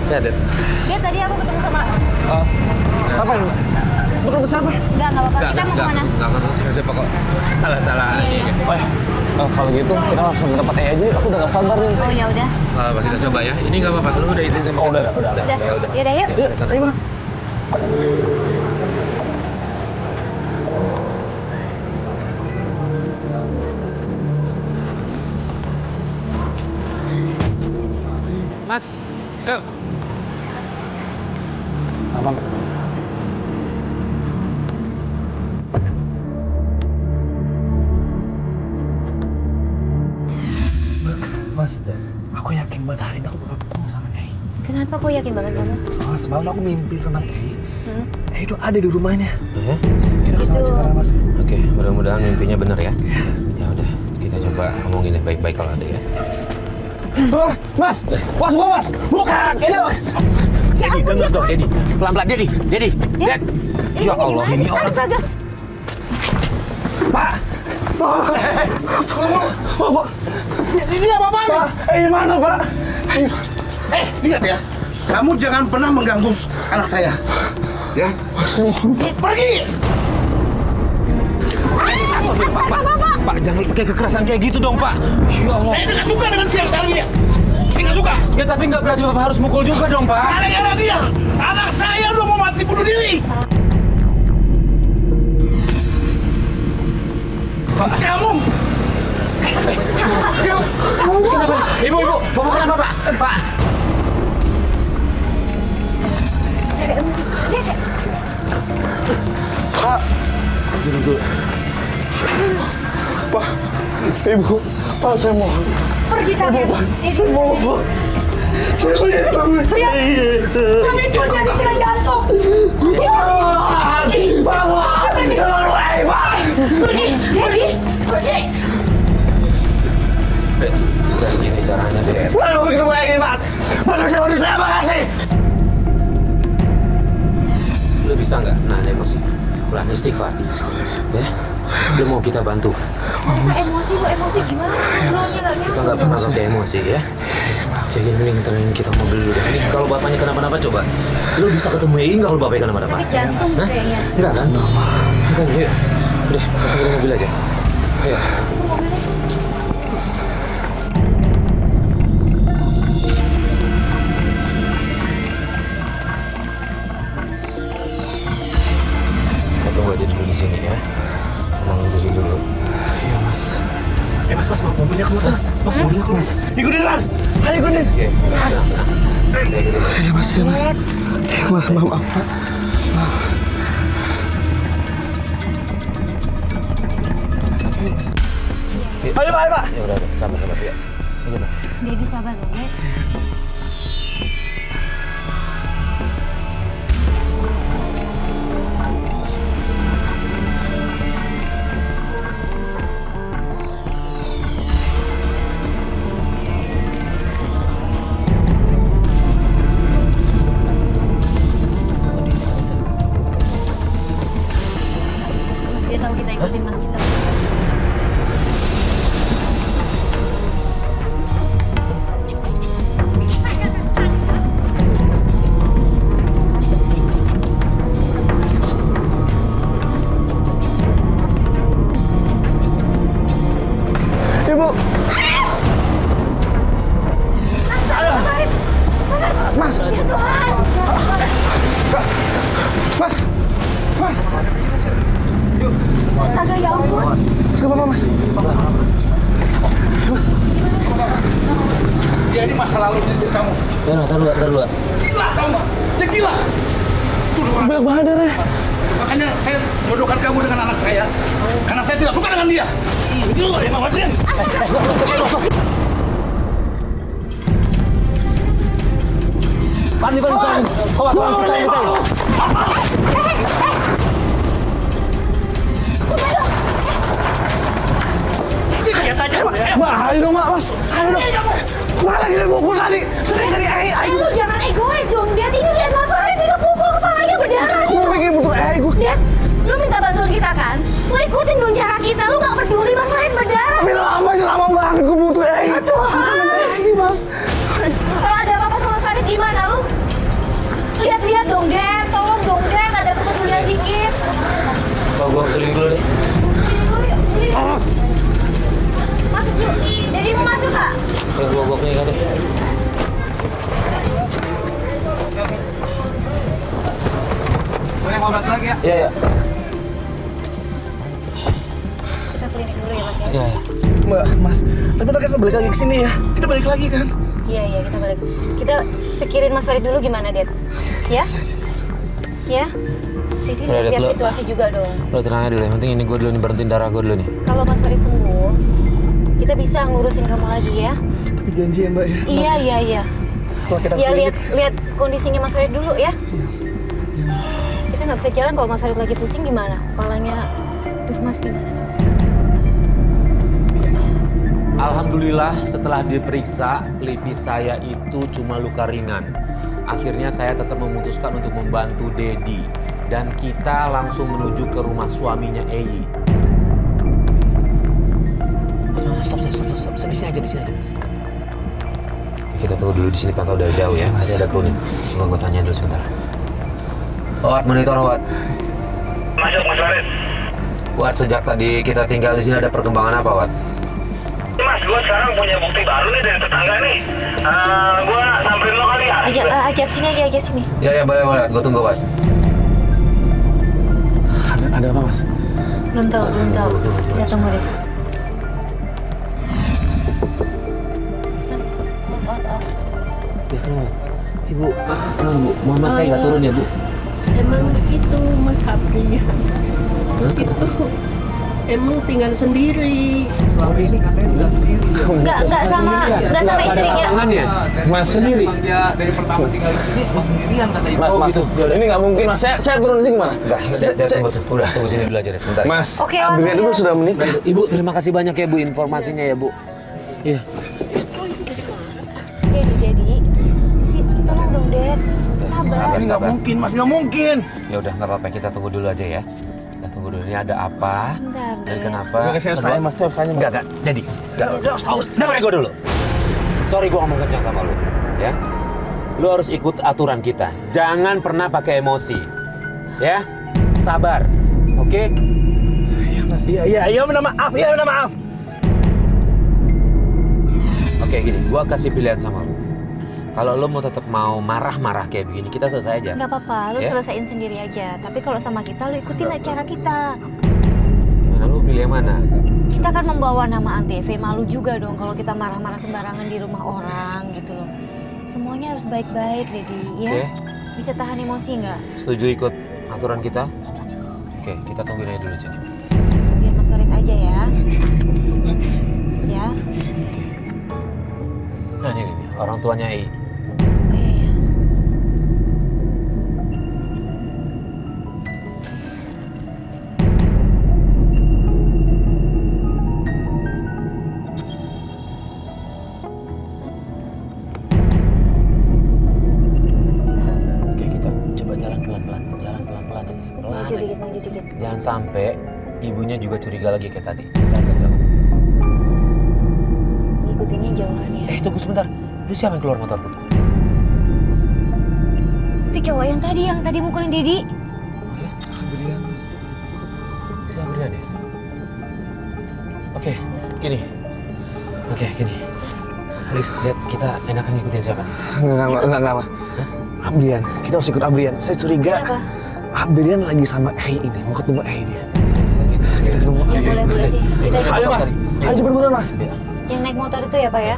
Speaker 1: Sehat, Ded?
Speaker 5: Dia tadi aku ketemu sama...
Speaker 3: Apa ini? Betul siapa?
Speaker 5: Nggak apa-apa. Kita mau kemana?
Speaker 1: Enggak, siapa kok. Salah.
Speaker 3: Oh ya, kalau gitu kita langsung ke tempat aja. Aku udah gak sabar nih.
Speaker 5: Oh ya udah.
Speaker 1: Apa kita coba ya? Ini nggak apa-apa. Lu udah izin sama kita.
Speaker 3: Udah.
Speaker 5: Ya udah yuk.
Speaker 3: Ayo, Bang.
Speaker 8: Mas, yuk.
Speaker 3: Abang. Mas, aku yakin banget hari ini aku bakal ketemu sama Ei.
Speaker 5: Kenapa kok yakin banget kamu?
Speaker 3: Soalnya semalam aku mimpi tentang Ei. Ei itu ada di rumahnya.
Speaker 1: Ya?
Speaker 3: Kita kesana aja sekarang, Mas.
Speaker 1: Oke, mudah-mudahan mimpinya benar ya. Ya udah, kita coba ngomongin deh baik-baik kalau ada ya.
Speaker 3: Mas! Mas! Buka! Ini loh!
Speaker 1: Dedi, dengar dong, Dedi. Pelan-pelan, Dedi. Ded. Ya Allah, ini orang.
Speaker 3: Pak! Pak!
Speaker 8: Ini apa-apaan?
Speaker 3: Pak! Mana, Pak?
Speaker 8: Lihat ya. Kamu jangan pernah mengganggu anak saya. Ya. Pergi!
Speaker 1: Pak, jangan pakai kekerasan kayak gitu dong, Pak. Ya Allah.
Speaker 8: Saya nggak suka dengan dia sekarang ini. Saya nggak suka.
Speaker 1: Ya tapi nggak berarti Bapak harus mukul juga dong, Pak.
Speaker 8: Gara-gara dia, anak saya udah mau mati bunuh diri.
Speaker 1: Pak.
Speaker 8: Kamu.
Speaker 1: Kenapa? Ibu, Bapak kenapa, Pak? Pak. Pak. Duduk.
Speaker 3: Pak, Ibu, Pak, saya mohon.
Speaker 2: Pergi kalian.
Speaker 3: Saya mohon. Saya pengen ketemu Eyyi.
Speaker 2: Suamiku jadi kena jantung. Pergi. Pergi. Pergi. Pergi.
Speaker 1: Dek, udah gini caranya, Dek.
Speaker 6: Mana mau ketemu Eyyi, Pak? Mana bisa bantu saya, makasih.
Speaker 1: Lu bisa nggak nahan emosi? Pelan istighfar. Ya? Lu mau kita bantu.
Speaker 2: Emosi bu, emosi gimana?
Speaker 1: Kita nggak pernah pakai emosi ya. Jadi mending tenangin kita mobil dulu deh. Ini kalau bapaknya kenapa-napa coba. Lu bisa ketemu Eyyi nggak kalau bapaknya kenapa-napa?
Speaker 2: Sakit jantung
Speaker 1: Hah?
Speaker 2: kayaknya.
Speaker 1: Enggak kan? Kan, yuk. Udah, kita ke mobil aja. Ayo. Kita tunggu aja dulu di sini ya. Tenangin diri dulu.
Speaker 3: Iya, Mas. Mas, mobilnya keluar, Mas. Mas, mobilnya keluar.
Speaker 6: Ikutin, Mas. Ayo ikutin.
Speaker 3: Iya, Mas. Iya, Mas. Iya, Mas, maaf, Pak.
Speaker 6: Ayo, Pak, ayo, Pak.
Speaker 1: Ya udah, sabar ya. Ayo, Pak.
Speaker 5: Dedi sabar dong, Ded. Dia tahu kita ikutin Mas, kita.
Speaker 6: Ibu.
Speaker 2: Mas. Ya Tuhan.
Speaker 6: Mas. Mas.
Speaker 2: Astaga ya ampun.
Speaker 6: Gak apa-apa, Mas.
Speaker 8: Dia ini masa lalu istri kamu.
Speaker 1: Taruh.
Speaker 8: Gila kamu. Dia gila.
Speaker 6: Banyak banget darahnya.
Speaker 8: Makanya saya jodohkan kamu dengan anak saya. Karena saya tidak suka dengan dia. Gila, emang Adrian.
Speaker 1: Pan. Kau saya.
Speaker 6: Mbak, ayo dong, Mbak, Mas. Ayo dong. Mbak, lagi dipukul tadi. Sering dari Eyyi.
Speaker 2: Lu jangan egois dong, Dad. Ini lihat Mas Farid dipukul kepalanya berdarah.
Speaker 6: Aku mau bikin butuh Eyyi.
Speaker 2: Dad, lu minta bantuan kita kan? Lu ikutin dong cara kita. Lu nggak peduli Mas Farid berdarah.
Speaker 6: Tapi lama banget. Gue butuh Eyyi.
Speaker 2: Ya Tuhan.
Speaker 6: Eyyi, Mas.
Speaker 2: Kalau ada apa-apa sama Mas Farid gimana lu? Lihat-lihat dong, Dad. Tolong dong, Dad. Ada kepedulian dikit.
Speaker 1: Kau gua keliling dulu deh.
Speaker 2: Sini dulu yuk. Sini. Masuk dulu. Jadi mau masuk kak?
Speaker 1: Gua keliling deh.
Speaker 6: Boleh ngobrol lagi ya?
Speaker 1: Iya.
Speaker 5: Kita klinik dulu ya, Mas ya.
Speaker 1: Iya.
Speaker 6: Mbak, Mas. Tapi kita balik lagi ke sini ya. Kita balik lagi kan?
Speaker 5: Iya, kita balik. Kita pikirin Mas Farid dulu gimana, Ded? Ya? Ya? Jadi
Speaker 1: Udah, Ded,
Speaker 5: lihat
Speaker 1: lu-
Speaker 5: situasi juga dong.
Speaker 1: Lo tenang aja dulu, yang penting ini gue dulu nih, berhentiin darah gue dulu nih.
Speaker 5: Kalau Mas Farid sembuh, kita bisa ngurusin kamu lagi ya.
Speaker 6: Tapi janji ya, Mbak ya.
Speaker 5: Iya.
Speaker 6: Setelah kita
Speaker 5: Ya
Speaker 6: klinik.
Speaker 5: lihat kondisinya Mas Farid dulu ya. Kita nggak bisa jalan kalau Mas Farid lagi pusing gimana? Kepalanya, duh Mas gimana Mas?
Speaker 1: Alhamdulillah setelah diperiksa, pelipis saya itu cuma luka ringan. Akhirnya saya tetap memutuskan untuk membantu Dedi. Dan kita langsung menuju ke rumah suaminya Eyyi. Mas, stop. Di sini aja, Mas. Kita tunggu dulu di sini, kakak udah jauh ya. Masih ada kru nih. Coba gue tanya dulu sebentar. Wat, monitor Wat.
Speaker 8: Masuk, Mas Farid.
Speaker 1: Wat, sejak tadi kita tinggal di sini ada perkembangan apa, Wat?
Speaker 8: Mas, gua sekarang punya bukti baru nih dari tetangga nih. Gua samperin lo kali ya.
Speaker 5: Ajak sini aja, ajak sini.
Speaker 1: Ya, boleh. Gue tunggu, Wat.
Speaker 6: Ada apa, Mas?
Speaker 5: Belum tahu. Kita tunggu deh. Mas, out.
Speaker 1: Ya, kenapa? Ibu, kenapa, Bu? Mohon maaf, saya nggak turun ya, Bu.
Speaker 9: Emang itu Mas Sabri. Itu emang tinggal sendiri. Selama ini katanya tinggal sendiri.
Speaker 5: Nggak sama istrinya.
Speaker 1: Pasangannya?
Speaker 3: Mas sendiri.
Speaker 9: Dia dari pertama tinggal di sini emang sendirian kata ibu.
Speaker 3: Mas,
Speaker 1: gitu.
Speaker 3: ini nggak mungkin Mas. Saya turun di sini gimana?
Speaker 1: Tunggu sini dulu aja deh, sebentar.
Speaker 3: Mas,
Speaker 5: Oke,
Speaker 3: Adrian
Speaker 5: Mas,
Speaker 3: dulu
Speaker 5: ayo.
Speaker 3: sudah menikah.
Speaker 1: Ibu, terima kasih banyak ya Bu informasinya ya Bu. Iya.
Speaker 5: Dedi, tolong dong, Ded. Sabar.
Speaker 1: Nggak
Speaker 6: mungkin, Mas, nggak mungkin.
Speaker 1: Ya udah nggak apa-apa, kita tunggu dulu aja ya. Kita tunggu dulu, ini ada apa?
Speaker 5: Bentar,
Speaker 1: Dan
Speaker 5: Ded.
Speaker 1: kenapa?
Speaker 3: Saya harus tanya, Mas. Saya harus tanya.
Speaker 1: Enggak. Jadi, dengar gue dulu. Sorry gue ngomong kencang sama lu, ya. Lu harus ikut aturan kita. Jangan pernah pakai emosi, ya. Sabar, oke?
Speaker 6: Iya, Mas. Iya, minta maaf. Iya, minta maaf.
Speaker 1: Oke, gini, gua kasih pilihan sama lu. Kalau lu mau tetap mau marah-marah kayak begini, kita selesai aja.
Speaker 5: Nggak apa-apa, lu
Speaker 1: Ya?
Speaker 5: selesaiin sendiri aja. Tapi kalau sama kita, lu ikutin acara kita.
Speaker 1: Gimana, lu pilih yang mana?
Speaker 5: Kita kan membawa nama Antv, malu juga dong kalau kita marah-marah sembarangan di rumah orang gitu loh. Semuanya harus baik-baik, Dedi, ya.
Speaker 1: Oke.
Speaker 5: Bisa tahan emosi nggak?
Speaker 1: Setuju ikut aturan kita? Oke, kita tungguin aja dulu sini.
Speaker 5: Biar Mas Farid aja ya. Ya.
Speaker 1: Nah, ini orang tuanya Ei.
Speaker 5: Iya.
Speaker 1: Oke, kita coba jalan pelan-pelan aja. Pelan
Speaker 5: Maju
Speaker 1: aja.
Speaker 5: dikit.
Speaker 1: Jangan sampai ibunya juga curiga lagi kayak tadi. Kita agak jauh.
Speaker 5: Ngikutinnya jauhan ya.
Speaker 1: Tunggu sebentar. Itu siapa yang keluar motor tuh?
Speaker 5: Itu cowok yang tadi mukulin Dedi.
Speaker 1: Oh ya, Abrian. Si Abrian ya? Oke, gini. Alis, lihat kita enakan ngikutin siapa?
Speaker 3: Enggak. Abrian, kita harus ikut Abrian. Saya curiga
Speaker 5: Kenapa?
Speaker 3: Abrian lagi sama Ei ini, mau ketemu Ei dia. Kita ketemu
Speaker 5: Ya boleh sih. Kita ikut.
Speaker 3: Ayo Mas, ayo cepet beneran Mas.
Speaker 5: Yang naik motor itu ya, Pak ya?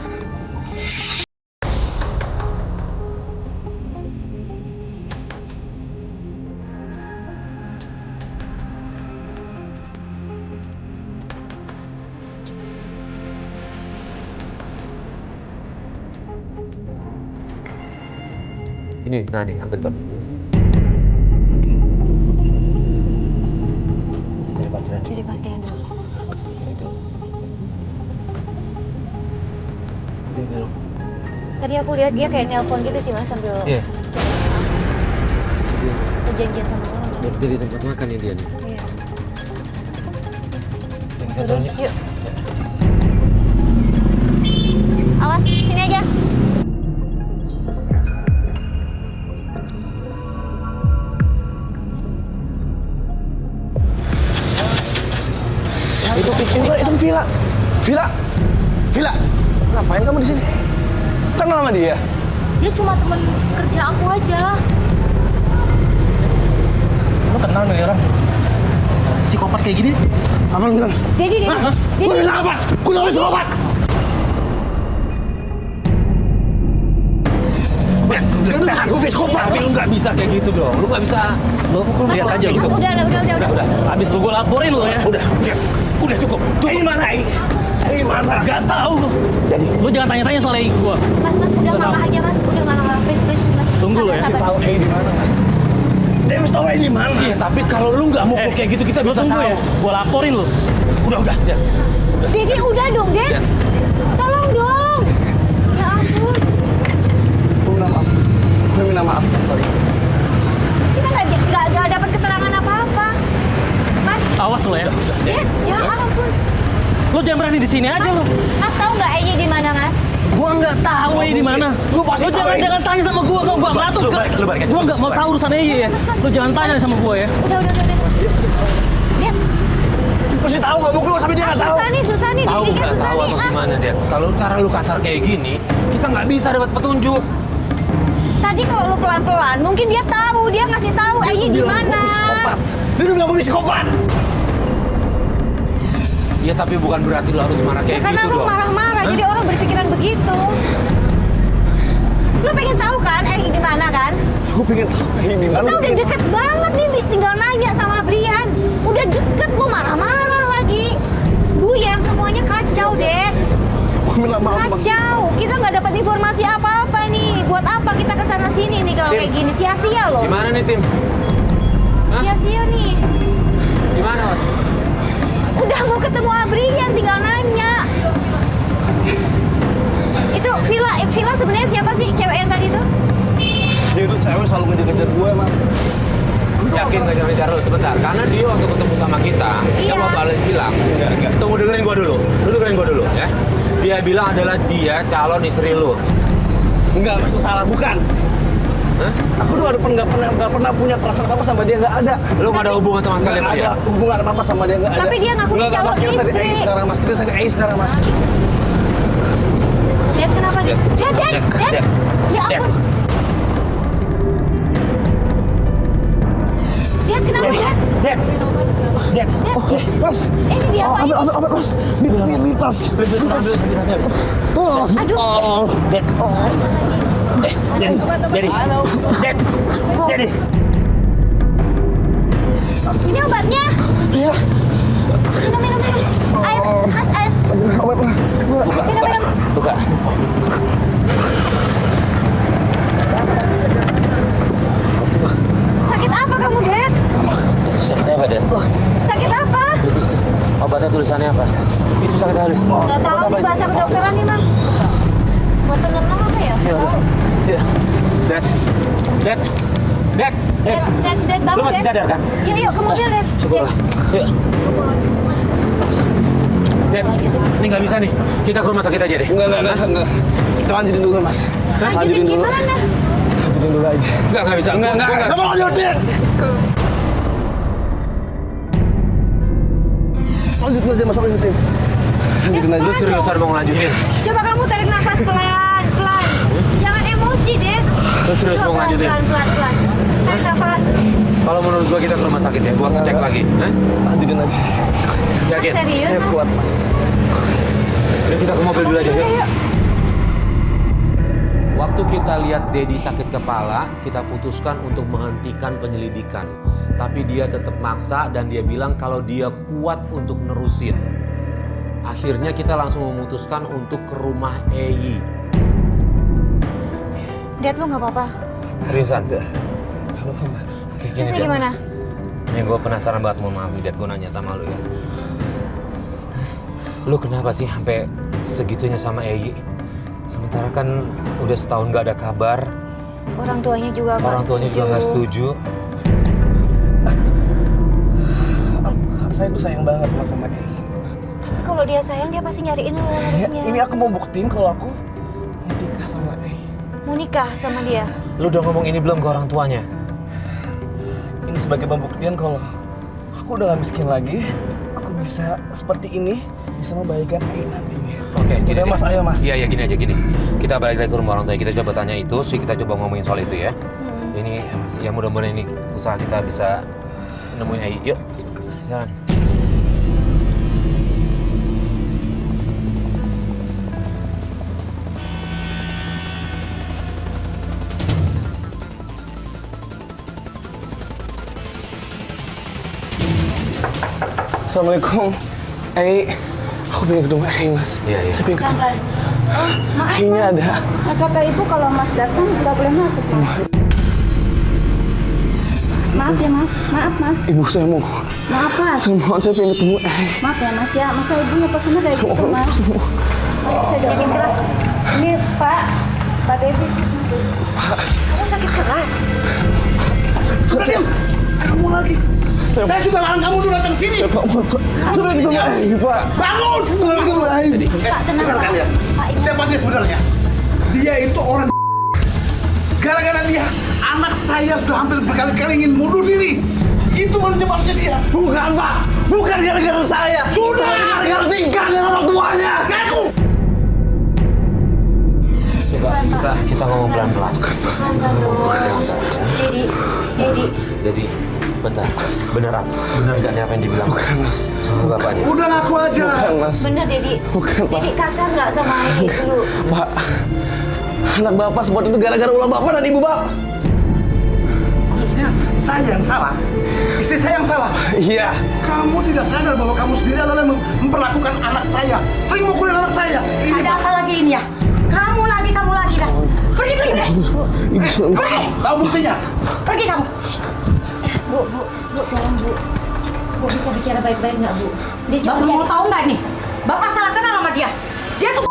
Speaker 1: Ini, nah nih, ambil tuh. Cari parkiran.
Speaker 5: Cari parkiran dulu. Tadi aku lihat dia kayak nelpon gitu sih Mas sambil
Speaker 1: Iya.
Speaker 5: perjanjian sama orang.
Speaker 1: Baru jadi tempat makan ya dia nih.
Speaker 5: Iya.
Speaker 1: Ya, kita
Speaker 5: Turun,
Speaker 1: turun yuk.
Speaker 5: yuk. Awas, sini aja.
Speaker 3: Itu Villa. Ngapain kamu di sini? Kenal sama dia?
Speaker 2: Dia cuma teman kerja aku aja.
Speaker 4: Lu kenal nih orang? Psikopat kayak gini?
Speaker 3: Apa lu bilang?
Speaker 5: Dedi.
Speaker 3: Lu bilang apa? Ku tahu psikopat.
Speaker 1: Gue psikopat, tapi lu nggak bisa kayak gitu dong. Lu nggak bisa.
Speaker 4: Lu lihat aja gitu.
Speaker 5: Udah.
Speaker 4: Abis lu gue laporin lu ya.
Speaker 1: Udah cukup.
Speaker 3: Ei mana?
Speaker 4: Gak tahu. Jadi lu jangan tanya-tanya soal Ei gua.
Speaker 5: Mas, udah ngalah aja Mas. Udah ngalah, please Mas.
Speaker 4: Tunggu lo ya.
Speaker 5: Sabar.
Speaker 3: Tahu Ei di mana Mas? Dia mesti tahu Ei di mana.
Speaker 1: Iya, tapi kalau lu nggak mukul kayak gitu kita
Speaker 4: Lu
Speaker 1: bisa
Speaker 4: tunggu
Speaker 1: tahu.
Speaker 4: ya. Gua laporin lu.
Speaker 1: Udah.
Speaker 5: Dedi udah dong, Ded.
Speaker 1: Dan.
Speaker 5: Tolong dong. Ya ampun.
Speaker 3: Gue minta maaf. Sorry.
Speaker 5: Kita nggak dapat keterangan apa-apa. Mas,
Speaker 4: Awas lu ya.
Speaker 5: Ded, ya ampun.
Speaker 4: Lu jangan berani di sini aja lu.
Speaker 5: Mas tahu nggak Ei di mana, Mas?
Speaker 4: Gua nggak tahu Ei di mana. Lu jangan tanya sama gua. Gua ngatur.
Speaker 1: Lu balik aja.
Speaker 4: Gua nggak mau tahu urusan Ei ya. Lu jangan tanya sama gua ya.
Speaker 5: Udah. Ded,
Speaker 3: Mesti tahu nggak mukul sampai dia nggak tahu.
Speaker 5: susah nih.
Speaker 1: Tahu
Speaker 5: Dedi kan
Speaker 1: nggak
Speaker 5: susah
Speaker 1: tahu
Speaker 5: nih.
Speaker 1: atau gimana dia? Kalau cara lu kasar kayak gini, kita nggak bisa dapat petunjuk.
Speaker 5: Tadi kalau lu pelan-pelan, mungkin dia tahu. Dia ngasih tahu Ei di mana.
Speaker 3: Dia udah bilang gue psikopat.
Speaker 1: Ya tapi bukan berarti lu harus marah kayak
Speaker 5: Karena
Speaker 1: gitu
Speaker 5: lu
Speaker 1: dong.
Speaker 5: marah-marah, jadi orang berpikiran begitu. Lu pengen tahu kan Ei di mana kan?
Speaker 3: Gue pengen tahu Ei di mana.
Speaker 5: Kita udah deket banget nih, tinggal nanya sama Brian. Udah deket, lu marah-marah lagi. buyar, semuanya kacau, Dad. Kacau. Kita nggak dapat informasi apa-apa nih. Buat apa kita kesana sini nih kalau
Speaker 1: Tim.
Speaker 5: kayak gini? Sia-sia loh.
Speaker 1: Gimana nih Tim? Hah?
Speaker 5: Sia-sia nih.
Speaker 1: Gimana Mas?
Speaker 5: Udah mau ketemu Abrian, tinggal nanya. Itu Villa sebenarnya siapa sih cewek yang tadi tuh?
Speaker 3: Dia tuh cewek selalu ngejar-ngejar gue, Mas.
Speaker 1: Yakin ngejar-ngejar lu sebentar? Karena dia waktu ketemu sama kita,
Speaker 5: Iya.
Speaker 1: yang waktu Alex bilang, tunggu dengerin gua dulu. Lu dengerin gua dulu ya. Dia bilang adalah dia calon istri lu.
Speaker 3: Enggak, Mas, lu salah, bukan.
Speaker 1: Hah?
Speaker 3: Aku tuh nggak pernah punya perasaan apa sama dia, nggak ada.
Speaker 1: Lu nggak ada hubungan sama sekali sama
Speaker 3: Nggak
Speaker 1: dia?
Speaker 3: ada hubungan apa sama dia, nggak ada.
Speaker 5: Tapi dia ngaku
Speaker 3: Nggak,
Speaker 5: calon
Speaker 3: Mas, kita tadi
Speaker 5: istri.
Speaker 3: sekarang, Mas. Kita tadi sekarang, Mas.
Speaker 5: Dad, kenapa Dad? Dad. Ya ampun. Dad, kenapa Dad?
Speaker 1: Dad.
Speaker 3: Mas.
Speaker 5: Ini dia apa?
Speaker 3: Apa, Mas? Di tas.
Speaker 5: Aduh.
Speaker 1: Jadi.
Speaker 5: Ini obatnya.
Speaker 3: Iya.
Speaker 5: Minum. Air. Mas, air. Minum.
Speaker 1: Buka.
Speaker 5: Sakit apa kamu, Dad?
Speaker 1: Sakit apa, Dad?
Speaker 5: Sakit apa?
Speaker 1: Obatnya tulisannya apa? Itu sakit halus.
Speaker 5: Nggak tahu nih bahasa kedokteran nih, Mas. Buat penenang apa ya?
Speaker 1: Ya. Dad.
Speaker 5: Dad, bangun,
Speaker 1: Lu masih
Speaker 5: Dad.
Speaker 1: sadar kan?
Speaker 5: Ya, yuk ke mobil, Dad.
Speaker 1: Syukurlah. Yuk. Dad, ini nggak bisa nih. Kita ke rumah sakit aja deh.
Speaker 3: Enggak. Kita lanjutin dulu, Mas.
Speaker 5: Lanjutin gimana?
Speaker 3: Lanjutin dulu aja.
Speaker 1: Nggak bisa.
Speaker 3: Enggak. Sama lanjutin. Lanjutin aja, Mas, lanjutin. Lanjutin aja.
Speaker 1: Lu seriusan mau ngelanjutin?
Speaker 5: Coba kamu tarik nafas pelan. Jangan emosi, Dad.
Speaker 1: Lu serius mau ngelanjutin?
Speaker 5: Pelan. Tarik nafas.
Speaker 1: Kalau menurut gua kita ke rumah sakit deh, buat ngecek lagi. Hah?
Speaker 3: Lanjutin aja.
Speaker 1: Yakin?
Speaker 5: Serius?
Speaker 3: Saya
Speaker 5: Mas?
Speaker 3: kuat, Mas.
Speaker 1: Yuk kita ke mobil dulu aja, yuk.
Speaker 5: Yuk.
Speaker 1: Waktu kita lihat Dedi sakit kepala, kita putuskan untuk menghentikan penyelidikan. Tapi dia tetap maksa dan dia bilang kalau dia kuat untuk nerusin. Akhirnya kita langsung memutuskan untuk ke rumah Eyi.
Speaker 5: Dad, lu nggak apa-apa?
Speaker 1: Seriusan? Oke,
Speaker 5: Terus ini gimana?
Speaker 1: Ya gue penasaran banget, mohon maaf nih Dad, gue nanya sama lu ya. Lu kenapa sih sampai segitunya sama Eyi? Sementara kan udah setahun gak ada kabar.
Speaker 5: Orang tuanya juga
Speaker 1: Nggak setuju.
Speaker 3: Saya tuh sayang banget, Mas, sama Eyi.
Speaker 5: Tapi kalau dia sayang, dia pasti nyariin lo harusnya.
Speaker 3: Ini aku mau buktiin kalau aku mau nikah sama Eyi.
Speaker 5: Mau nikah sama dia.
Speaker 1: Lu udah ngomong ini belum ke orang tuanya?
Speaker 3: Ini sebagai pembuktian kalau aku udah gak miskin lagi. Aku bisa seperti ini, bisa membahagiakan Eyi nantinya.
Speaker 1: Oke, gini
Speaker 3: Udah,
Speaker 1: deh.
Speaker 3: Mas, ayo, Mas.
Speaker 1: Iya, gini aja gini. Kita balik lagi ke rumah orang tua. Kita coba tanya itu, sih kita coba ngomongin soal itu ya. Ini ya mudah-mudahan ini usaha kita bisa nemuin Eyi. Yuk, jalan.
Speaker 3: Assalamualaikum. Aku pengen ketemu Eyi, Mas.
Speaker 1: Iya.
Speaker 3: Saya pengen ketemu.
Speaker 2: Maaf,
Speaker 3: Eyinya ada.
Speaker 2: kata ibu kalau Mas datang nggak boleh masuk, Mas. Maaf ya, Mas. Maaf, Mas.
Speaker 3: Ibu, saya mau.
Speaker 2: Maaf, Mas.
Speaker 3: Saya mohon, saya pengen ketemu Eyi.
Speaker 2: Maaf ya, Mas ya. Masa ibunya pesennya kayak gitu, Mas. Saya jadi keras. Ini Pak Devi.
Speaker 5: Kamu sakit keras?
Speaker 9: Kamu lagi. Saya sudah larang kamu dulu datang sini.
Speaker 3: Pak, mohon, Pak. Saya pengen ketemu Eyi, Pak.
Speaker 9: Bangun!
Speaker 3: Saya pengen ketemu Eyi.
Speaker 5: Pak, tenang,
Speaker 9: Dengarkan
Speaker 5: Pak.
Speaker 9: ya. Siapa dia sebenarnya? Dia itu orang. Gara-gara dia, anak saya sudah hampir berkali-kali ingin bunuh diri. Itu penyebabnya dia.
Speaker 3: Bukan, Pak. Bukan gara-gara saya.
Speaker 9: Sudah.
Speaker 3: Gara-gara tingkah dengan orang tuanya.
Speaker 9: Ngaku!
Speaker 1: Coba kita ngomong pelan-pelan.
Speaker 5: Dedi.
Speaker 1: Jadi, bentar. Benar gak nih apa yang dibilang?
Speaker 3: Bukan, Mas.
Speaker 1: Sama bapaknya.
Speaker 9: Udah ngaku aja.
Speaker 3: Bukan, Mas.
Speaker 5: Bener, Dedi.
Speaker 3: Bukan, Pak.
Speaker 5: Dedi kasar nggak sama Eyi dulu?
Speaker 3: Pak, anak Bapak seperti itu gara-gara ulah Bapak dan Ibu Bapak.
Speaker 9: Maksudnya, saya yang salah? Istri saya yang salah?
Speaker 3: Iya.
Speaker 9: Kamu tidak sadar bahwa kamu sendiri adalah yang memperlakukan anak saya, sering mukulin anak saya.
Speaker 2: Ada apa lagi ini ya? Kamu lagi dah. Pergi deh. Pergi.
Speaker 9: Tahu buktinya?
Speaker 2: Pergi kamu.
Speaker 5: Bu, tolong Bu. Bu bisa bicara baik-baik nggak Bu? Dia cuma
Speaker 2: Bapak mau
Speaker 5: cari...
Speaker 2: tahu nggak nih? Bapak salah kenal sama dia. Dia tuh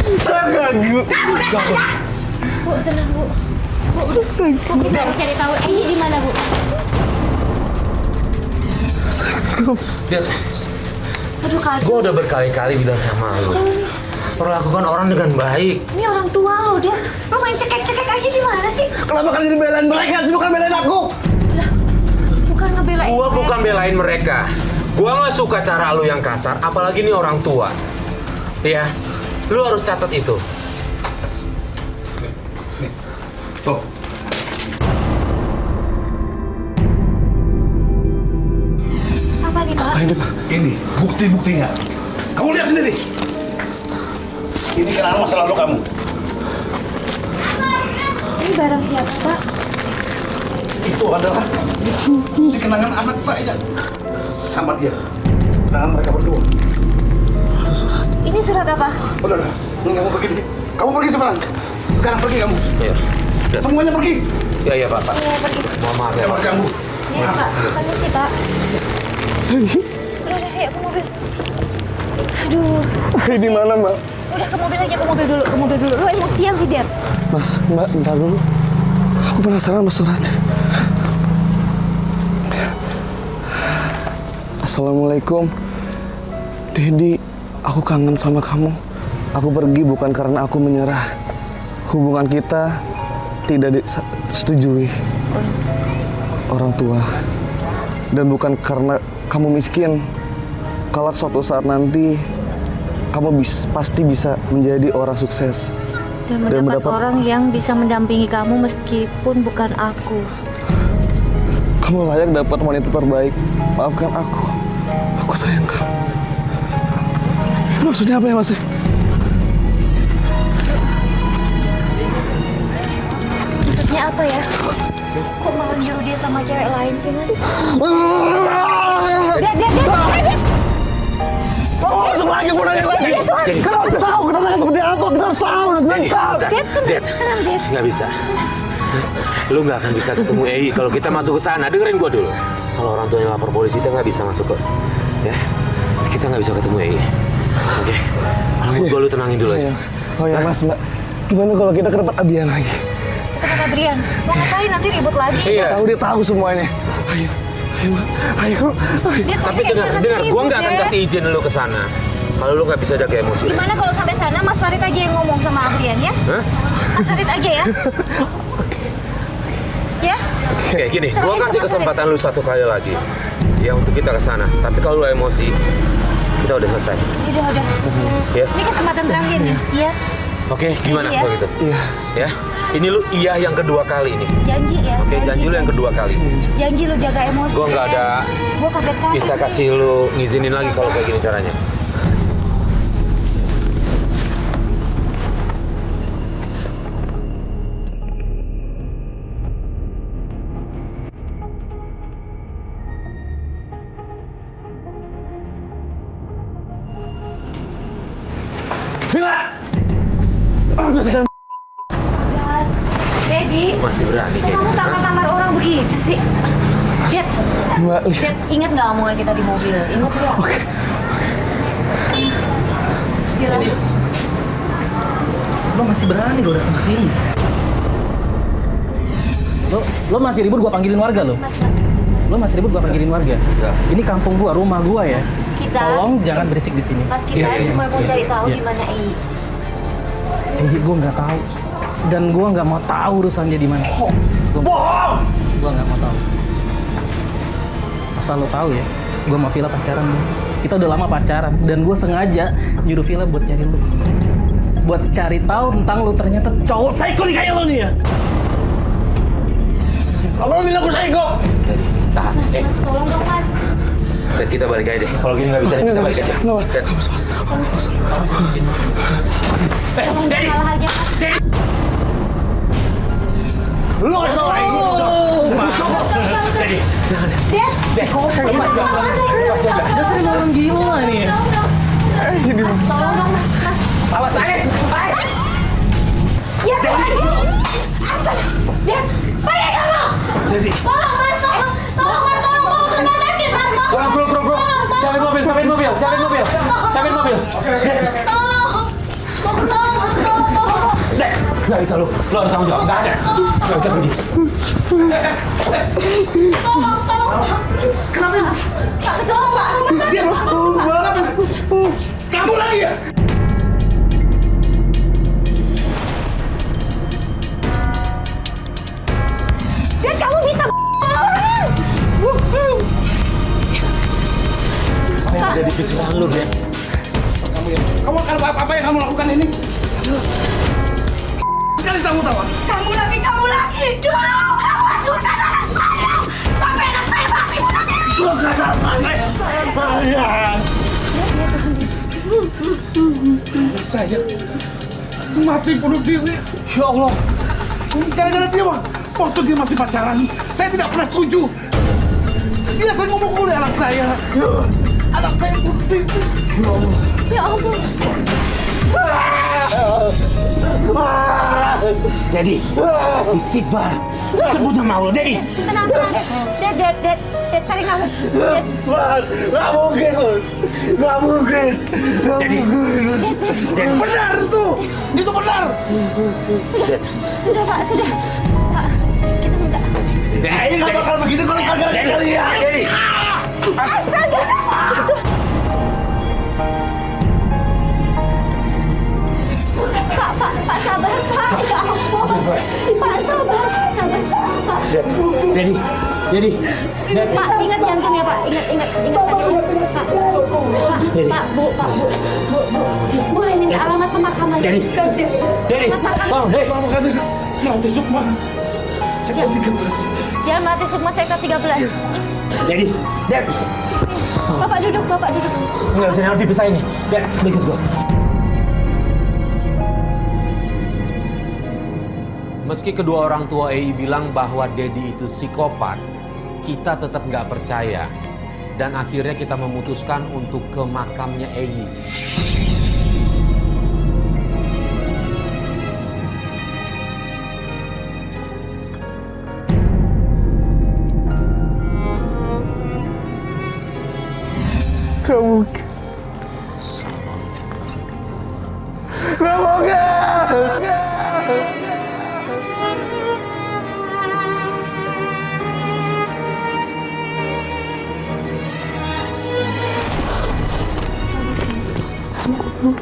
Speaker 2: kamu dasarnya.
Speaker 5: Bu, tenang Bu. Bu, kita harus cari tahu Egi di mana Bu?
Speaker 1: Del,
Speaker 5: Aduh kacau.
Speaker 1: gue udah berkali-kali bilang sama lu. Perlakukan orang dengan baik.
Speaker 5: Ini orang tua lo dia. Lo main cekek-cekek aja gimana sih?
Speaker 6: Kenapa kalian belain mereka sih, bukan belain aku?
Speaker 5: Lah, bukan ngebelain.
Speaker 1: Gua bukan belain mereka. Gua nggak suka cara lu yang kasar, apalagi ini orang tua. Ya, lu harus catat itu.
Speaker 9: Tuh.
Speaker 5: Apa nih Pak?
Speaker 9: Ini bukti-buktinya. Kamu lihat sendiri. Ini kenapa masa lalu kamu?
Speaker 5: Ini barang siapa Pak?
Speaker 9: Itu adalah bukti kenangan anak saya sama dia. Kenangan mereka berdua.
Speaker 5: Ini surat apa?
Speaker 9: Udah. Ini kamu pergi. Kamu pergi sekarang. Sekarang pergi kamu.
Speaker 1: Iya.
Speaker 9: Semuanya pergi.
Speaker 1: Ya, Pak.
Speaker 5: Iya pergi.
Speaker 1: Mohon maaf ya, Pak.
Speaker 9: Kamu.
Speaker 5: Iya Pak, permisi Pak. Udah, yuk ke mobil. Aduh,
Speaker 3: Di mana, Mbak?
Speaker 5: udah ke mobil aja, ke mobil dulu. Lu emosian sih, Der.
Speaker 3: Mas, Mbak, bentar dulu. Aku penasaran sama suratnya. Assalamualaikum. Dedi, aku kangen sama kamu. Aku pergi bukan karena aku menyerah. Hubungan kita tidak disetujui orang tua. Dan bukan karena kamu miskin. Kalau suatu saat nanti kamu pasti bisa menjadi orang sukses.
Speaker 5: Dan mendapat orang yang bisa mendampingi kamu meskipun bukan aku.
Speaker 3: Kamu layak dapat wanita terbaik. Maafkan aku. Aku sayang kamu. Maksudnya apa ya, Mas?
Speaker 5: Maksudnya apa ya? Kok malah nyuruh dia sama cewek lain sih, Mas? Dia.
Speaker 6: Kamu masuk lagi, mau nanya lagi. Kita harus tahu kedatangan seperti apa. Kita harus tahu.
Speaker 5: Tenang, Dad.
Speaker 1: Nggak bisa. Lu nggak akan bisa ketemu Ei kalau kita masuk ke sana. Dengerin gua dulu. Kalau orang tuanya lapor polisi, kita nggak bisa masuk ke. Ya, kita nggak bisa ketemu Ei. Oke. Kalau gua lu tenangin dulu aja.
Speaker 3: Oh ya, Mas, Mbak. Gimana kalau kita ke tempat Abian lagi?
Speaker 5: Ke tempat Adrian. Mau ngapain? Nanti ribut lagi.
Speaker 1: Iya.
Speaker 3: Dia tahu semuanya. Ayo, Mbak. Ayo.
Speaker 5: Dia
Speaker 1: Tapi
Speaker 5: kayak
Speaker 1: dengar,
Speaker 5: nanti
Speaker 1: gua
Speaker 5: ribut,
Speaker 1: nggak akan
Speaker 5: Dad.
Speaker 1: kasih izin lu ke sana. Kalau lu nggak bisa jaga emosi.
Speaker 5: Gimana kalau sampai sana Mas Farid aja yang ngomong sama Adrian ya?
Speaker 1: Hah?
Speaker 5: Mas Farid aja ya? Ya?
Speaker 1: Kayak gini, gua
Speaker 5: Serahin
Speaker 1: kasih
Speaker 5: ke Mas
Speaker 1: kesempatan lu satu kali lagi. Ya untuk kita ke sana. Tapi kalau lu emosi, kita udah selesai.
Speaker 5: Udah.
Speaker 1: Ya.
Speaker 5: Ini kesempatan terakhir nih. Iya.
Speaker 1: Oke, gimana
Speaker 5: Iya.
Speaker 1: kalau gitu?
Speaker 3: Iya.
Speaker 1: Ya. Ini lu iya yang kedua kali ini.
Speaker 5: Janji ya.
Speaker 1: Oke, janji lu yang kedua kali.
Speaker 5: Janji lu jaga emosi.
Speaker 1: Gua nggak ada
Speaker 5: Gua kaget.
Speaker 1: bisa kasih lu ngizinin lagi kalau kayak gini caranya.
Speaker 5: Dedi,
Speaker 1: Masih berani
Speaker 5: kok
Speaker 1: kayak
Speaker 5: kamu
Speaker 1: gitu.
Speaker 5: tampar-tampar orang begitu sih? Dad,
Speaker 3: Mbak, lihat.
Speaker 5: Dad, ingat nggak omongan kita di mobil? Ingat nggak?
Speaker 3: Oke.
Speaker 5: Sila.
Speaker 4: Lo masih berani lo datang ke sini. Lo masih ribut gua panggilin warga lo.
Speaker 5: Mas.
Speaker 4: Lo masih ribut gua panggilin warga. Ini kampung gua, rumah gua ya.
Speaker 5: Kita.
Speaker 4: Tolong jangan berisik di sini.
Speaker 5: Mas, kita cuma mau cari tahu di mana Ei.
Speaker 4: Gue nggak tahu. Dan gue nggak mau tahu urusannya di mana.
Speaker 6: Bohong!
Speaker 4: Gue nggak mau tahu. Asal lo tahu ya, gue sama Villa pacaran. Kita udah lama pacaran dan gue sengaja nyuruh Villa buat nyari lo. Buat cari tahu tentang lo ternyata cowok psycho nih kayak lo nih ya.
Speaker 6: Kamu bilang aku psycho.
Speaker 5: Mas, tolong dong Mas.
Speaker 1: Dad, kita balik aja deh. Kalau gini nggak bisa, kita balik aja. Dad.
Speaker 2: Daddy.
Speaker 9: Lu ada orang ini udah.
Speaker 8: Daddy.
Speaker 2: Dad.
Speaker 4: Udah sering orang gila nih.
Speaker 2: Tolong dong, Mas.
Speaker 8: Awas, Alex.
Speaker 2: Ya, Dad. Astaga. Dad, pergi kamu.
Speaker 9: Jadi.
Speaker 2: Tolong, Mas. Tolong, Mas. Tolong, ke rumah sakit, Mas.
Speaker 1: Bro. Siapin mobil.
Speaker 2: Tolong.
Speaker 1: Dad, nggak bisa lu harus tanggung jawab. Nggak ada. Nggak bisa pergi.
Speaker 2: Tolong.
Speaker 9: Kenapa?
Speaker 2: Pak, tolong, Pak.
Speaker 9: Dia kamu lagi ya?
Speaker 2: Dad, kamu bisa orang.
Speaker 1: Apa yang ada di pikiran lu, Dad?
Speaker 9: Kamu apa yang kamu lakukan ini? Sekali kamu tahu.
Speaker 2: Kamu lagi. Dulu kamu hancurkan anak saya. Sampai anak saya mati bunuh diri.
Speaker 9: Bukan saya mati bunuh diri. Ya Allah. Gara-gara dia, Bang. Waktu dia masih pacaran, saya tidak pernah setuju. Dia sering memukuli anak saya. Anak saya bunuh diri.
Speaker 2: Ya ampun.
Speaker 8: Daddy. Istighfar. Sebut nama Allah, Daddy.
Speaker 2: Tenang. Dad, tarik nafas. Dad.
Speaker 9: Nggak mungkin.
Speaker 8: Daddy.
Speaker 9: Benar itu benar.
Speaker 2: Sudah, Pak. Pak, kita minta.
Speaker 9: Ini nggak bakal begini kalau gara-gara kalian.
Speaker 8: Daddy.
Speaker 2: Astaga, itu. Pak, sabar, Pak. Ya ampun. Pak, sabar. Pak.
Speaker 8: Daddy.
Speaker 2: Pak, ingat jantungnya, Pak. Ingat sakitnya. Pak, Bu. Boleh minta alamat pemakaman.
Speaker 8: Daddy.
Speaker 2: Alamat makam.
Speaker 9: Nanti Sukma. Sektor 13.
Speaker 2: Jalan Melati Sukma sektor 13.
Speaker 8: Daddy.
Speaker 2: Bapak duduk.
Speaker 8: Nggak bisa nanti bisa ini. Dad, ikut gua.
Speaker 1: Meski kedua orang tua EI bilang bahwa Dedi itu psikopat, kita tetap nggak percaya. Dan akhirnya kita memutuskan untuk ke makamnya EI.
Speaker 3: Kamu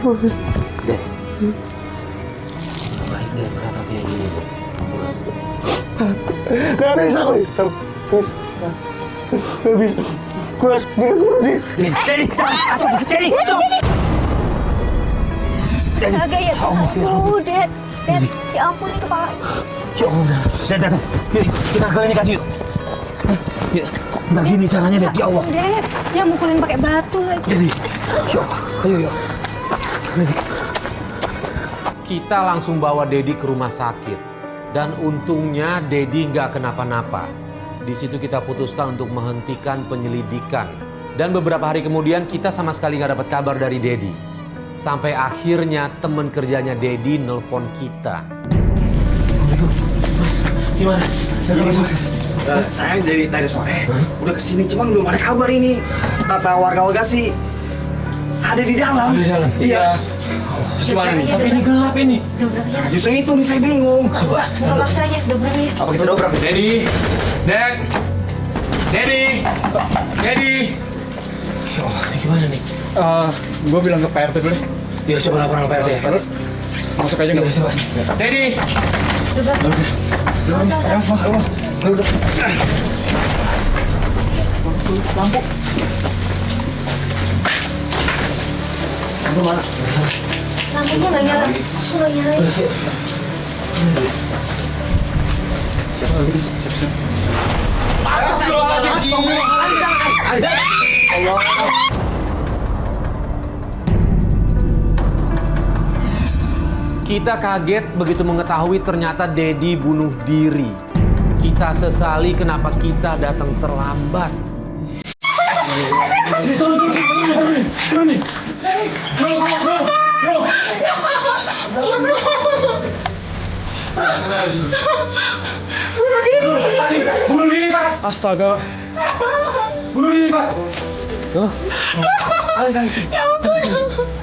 Speaker 1: Dad, baik dia kenapa kayak gini, Dad?
Speaker 3: Gak bisa, Gak bisa. Gue harus
Speaker 8: Daddy.
Speaker 2: Astaga, ya ampun, Dad. Ya ampun, itu Pak.
Speaker 8: Ya Allah, Dad. Yuk, kita ke klinik aja yuk. Yuk, nggak gini caranya, Dad. Ya Allah.
Speaker 2: Dad, dia mukulin pakai batu lagi.
Speaker 8: Daddy. Ya Allah. Ayo.
Speaker 1: Kita langsung bawa Dedi ke rumah sakit. Dan untungnya Dedi nggak kenapa-napa. Di situ kita putuskan untuk menghentikan penyelidikan. Dan beberapa hari kemudian kita sama sekali nggak dapat kabar dari Dedi. Sampai akhirnya teman kerjanya Dedi nelpon kita.
Speaker 8: Mas, gimana?
Speaker 6: Saya dari tadi sore udah kesini, cuman belum ada kabar ini. Kata warga sih ada di dalam. Iya. Gimana nih?
Speaker 8: Tapi ini gelap ini.
Speaker 6: Justru itu nih saya bingung.
Speaker 2: Dobrak saja.
Speaker 6: Apa kita dobrak?
Speaker 8: Dedi. Ya Allah, ini gimana nih?
Speaker 6: Gue bilang ke PRT dulu deh.
Speaker 8: Ya, coba laporan ke PRT.
Speaker 6: Masuk aja nggak?
Speaker 8: Coba. Dedi.
Speaker 6: Lampu. Lampu mana?
Speaker 2: Lampunya nggak nyala. Nggak nyala.
Speaker 6: Siapa? Allah.
Speaker 1: Kita kaget begitu mengetahui ternyata Dedi bunuh diri. Kita sesali kenapa kita datang terlambat.
Speaker 8: Bunuh diri, Pak.
Speaker 9: Astaga.
Speaker 8: Bunuh diri, Pak.
Speaker 9: Ya ampun.